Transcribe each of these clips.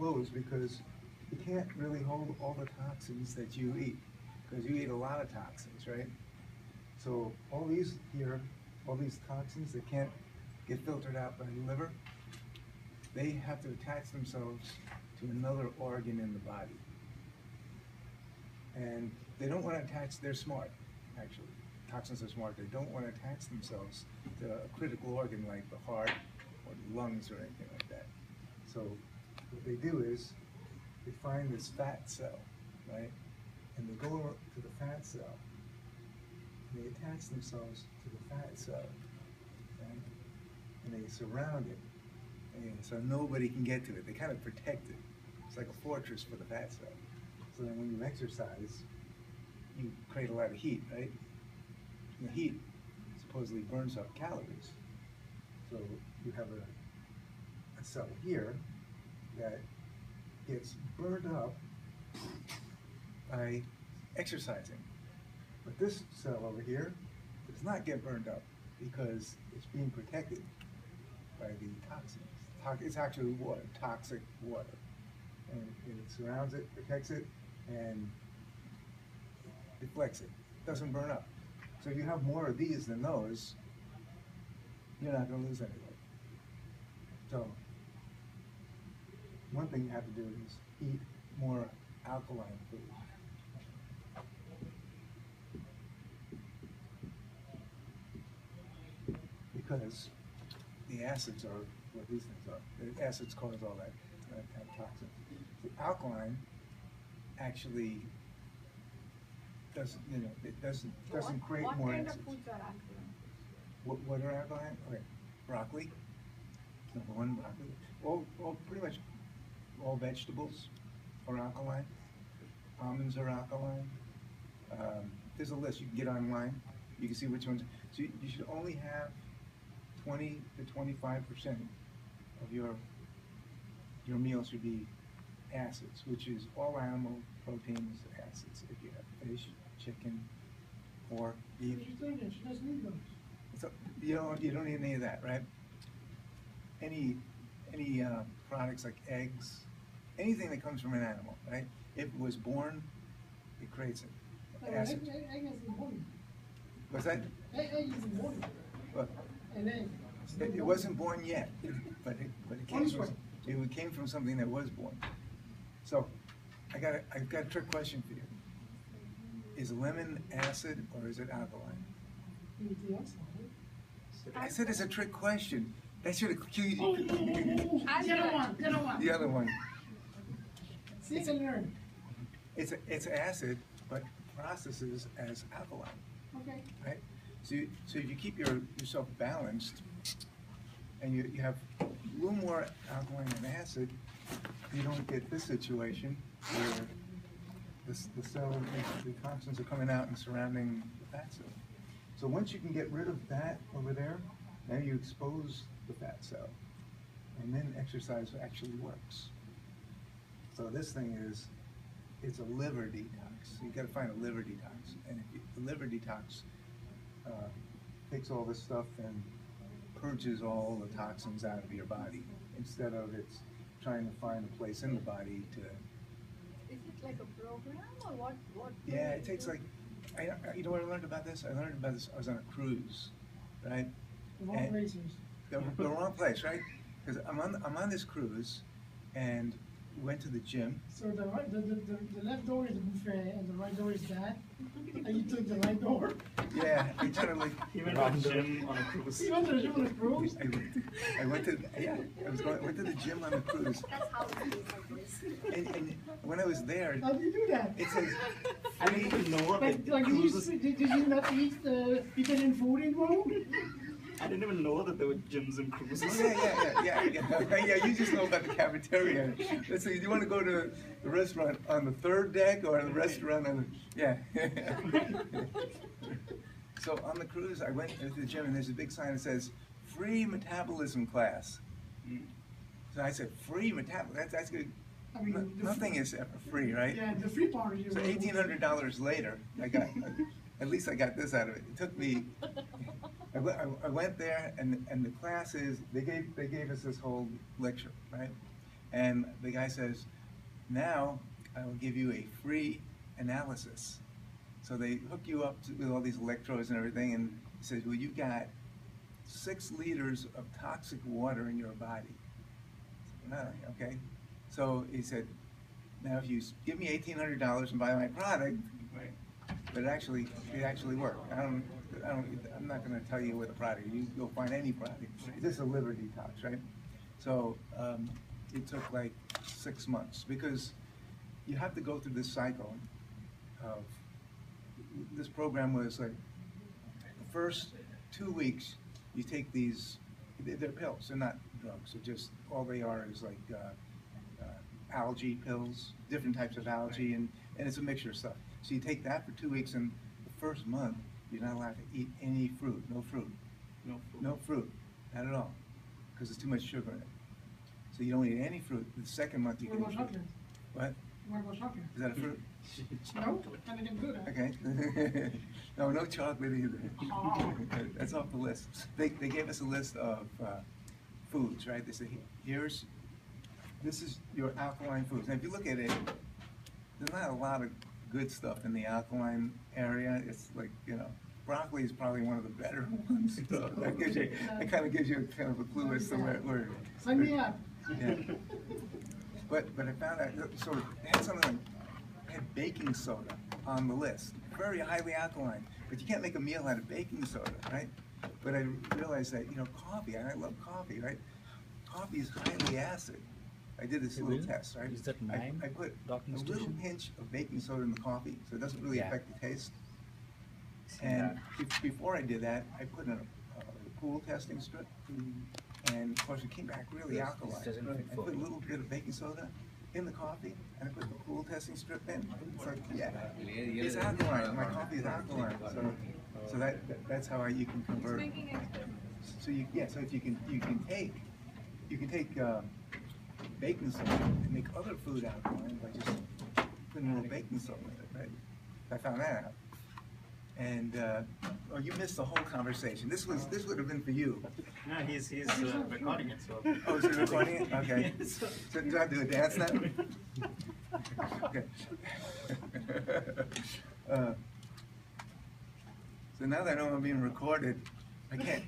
closed because you can't really hold all the toxins that you eat, because you eat a lot of toxins, right? So all these here, all these toxins that can't get filtered out by the liver, they have to attach themselves to another organ in the body. And they don't want to attach, they're smart, actually. Toxins are smart. They don't want to attach themselves to a critical organ like the heart or the lungs or anything like that. So what they do is they find this fat cell, right? And they go to the fat cell and they attach themselves to the fat cell, right? And they surround it. And so nobody can get to it. They kind of protect it. It's like a fortress for the fat cell. So then when you exercise, you create a lot of heat, right? And the heat supposedly burns up calories. So you have a cell here that gets burned up by exercising. But this cell over here does not get burned up because it's being protected by the toxins. It's actually water, toxic water. And it surrounds it, protects it, and deflects it. It doesn't burn up. So if you have more of these than those, you're not going to lose any weight. So one thing you have to do is eat more alkaline food. Because the acids are what these things are. The acids cause all that kind of toxins. The alkaline actually doesn't, it doesn't create more acids. What kind of foods are alkaline? What are alkaline? Okay, broccoli. Number one, broccoli. All pretty much all vegetables are alkaline. Almonds are alkaline. There's a list you can get online. You can see which ones. So you should only have 20 to 25% of your meal should be acids, which is all animal proteins, acids. If you have fish, chicken, pork, beef. She doesn't need those. So you don't need any of that, right? Any products like eggs, anything that comes from an animal, right? If it was born, it creates it. Acid. Egg is important. What's that? Egg is important. What? An egg. It wasn't born yet, but it came from something that was born. So I've got a trick question for you. Is lemon acid or is it alkaline? I said it's a trick question. That should have cued you. The other one. The other one. See, you can learn. It's acid, but processes as alkaline. Okay. Right? So if you keep yourself balanced, and you have a little more alkaline than acid, you don't get this situation where the cell, the toxins are coming out and surrounding the fat cell. So once you can get rid of that over there, now you expose the fat cell, and then exercise actually works. So this thing it's a liver detox. You got to find a liver detox, and the liver detox takes all this stuff and purges all the toxins out of your body, instead of it's trying to find a place in the body to. Is it like a program or what? Yeah, it takes like, you know what I learned about this? I learned about this, I was on a cruise, right? The wrong places. The wrong place, right? Because I'm on this cruise, and we went to the gym. So the left door is the buffet and the right door is that, and you took the right door. Yeah, I kind of like. He went to the gym on a cruise. You went to the gym on a cruise? I went to the gym on the cruise. That's how it is, I guess. And when I was there, How do you do that? it says, I didn't even know what Like, the did cruises. you not eat the Italian food in Rome? I didn't even know that there were gyms and cruises. yeah, you just know about the cafeteria. Let's see, do you want to go to the restaurant on the third deck or the restaurant on the, yeah. So on the cruise, I went to the gym and there's a big sign that says, free metabolism class. So I said, free metabolism, that's good. I mean, Nothing is ever free, right? Yeah, the free part is. So $1,800 later, at least I got this out of it. It took me, I went there, and the class is, they gave us this whole lecture, right? And the guy says, now I will give you a free analysis. So they hook you up with all these electrodes and everything, and he says, well, you've got 6 liters of toxic water in your body. No, okay. So he said, now if you give me $1,800 and buy my product, Right. but it actually worked. I'm not going to tell you what the product is. You can go find any product. It's just a liver detox, right? So it took like 6 months, because you have to go through this cycle of, this program was like, the first 2 weeks you take these, they're pills, they're not drugs, they're just, all they are is like algae pills, different types of algae, and it's a mixture of stuff. So you take that for 2 weeks, and the first month you're not allowed to eat any fruit, no fruit, No food. not at all, because there's too much sugar in it. So you don't eat any fruit. The second month you What can about eat fruit. chocolate? What? What about chocolate? Is that a fruit? No, I didn't do that. Okay. No chocolate either. Oh. That's off the list. They gave us a list of foods, right? They say, this is your alkaline foods. Now, if you look at it, there's not a lot of good stuff in the alkaline area. It's like, broccoli is probably one of the better ones. So that kind of gives you kind of a clue as to where Sign me up. yeah. But I found out, so they had something like, they had baking soda on the list, very highly alkaline, but you can't make a meal out of baking soda, right? But I realized that, coffee, and I love coffee, right? Coffee is highly acid. I did this little test, right? Is that I mine? put Docking a little station? pinch of baking soda in the coffee, so it doesn't really Yeah. affect the taste. Seen And that. before I did that, I put in a pool testing strip, and of course it came back really Yes, alkaline. this doesn't fit I for put a me. little bit of baking soda in the coffee, and I put the pool testing strip in. It's like, yeah, it's alkaline. My coffee is alkaline. So that's how you can It's convert. making experiments. So so if you can take baking soda and make other food alkaline by just putting a little baking soda in it, right? I found that out. And you missed the whole conversation. This would have been for you. No, he's recording it, so. Oh, is he recording it? Okay. Yes. So do I have to do a dance now? Okay. So now that I know I'm being recorded, I can't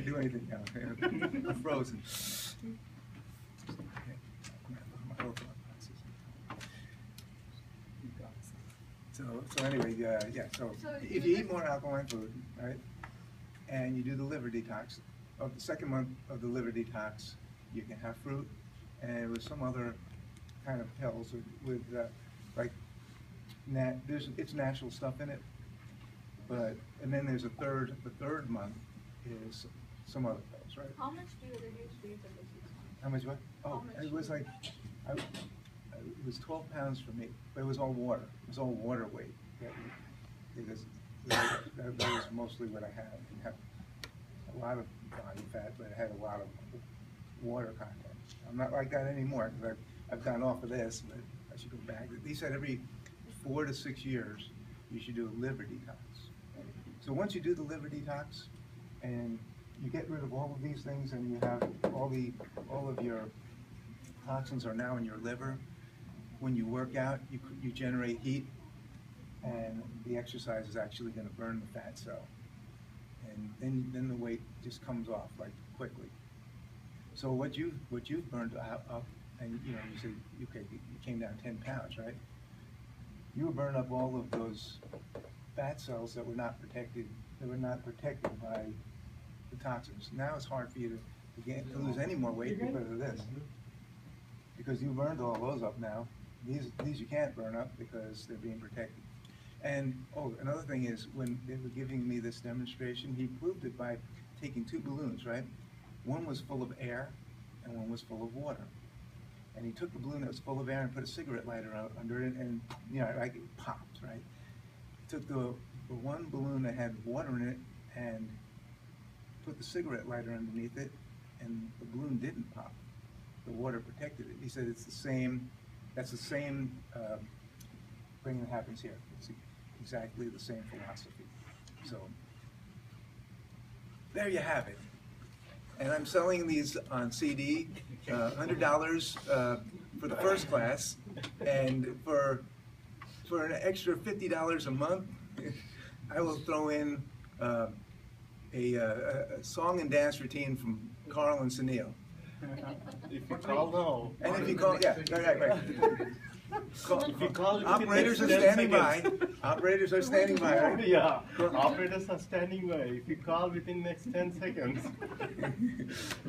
do anything now. I'm frozen. Okay. My little thought process. So anyway, so So if you eat more alkaline food, right, and you do the liver detox, of the second month of the liver detox, you can have fruit, and with some other kind of pills with like, it's natural stuff in it, and then there's the third month is some other pills, right? How much do you reduce weight in the 6 months? How much what? How Oh, much? it was like, it was 12 pounds for me, but it was all water. It was all water weight. Because that was mostly what I had. I had a lot of body fat, but I had a lot of water content. I'm not like that anymore, because I've gone off of this, but I should go back. They said every 4 to 6 years, you should do a liver detox. So once you do the liver detox, and you get rid of all of these things, and you have all of your toxins are now in your liver. When you work out, you generate heat, and the exercise is actually going to burn the fat cell, and then the weight just comes off like quickly. So what you've burned up, and you said you came down 10 pounds, right? You burned up all of those fat cells that were not protected. They were not protected by the toxins. Now it's hard for you to lose any more weight because of this. Because you burned all those up now. These you can't burn up because they're being protected. And another thing is, when they were giving me this demonstration, he proved it by taking 2 balloons, right? One was full of air and one was full of water. And he took the balloon that was full of air and put a cigarette lighter out under it, and like it popped, right? He took the one balloon that had water in it and put the cigarette lighter underneath it, and the balloon didn't pop. The water protected it. He said it's the same. That's the same thing that happens here. It's exactly the same philosophy. So there you have it. And I'm selling these on CD. $100 for the first class, and for an extra $50 a month, I will throw in a song and dance routine from Carl and Sunil. If you call now. And if you call, yeah, right. If you call Operators are within next 10 standing by. seconds. Operators are standing by, right? Yeah, operators are standing by. If you call within next 10 seconds.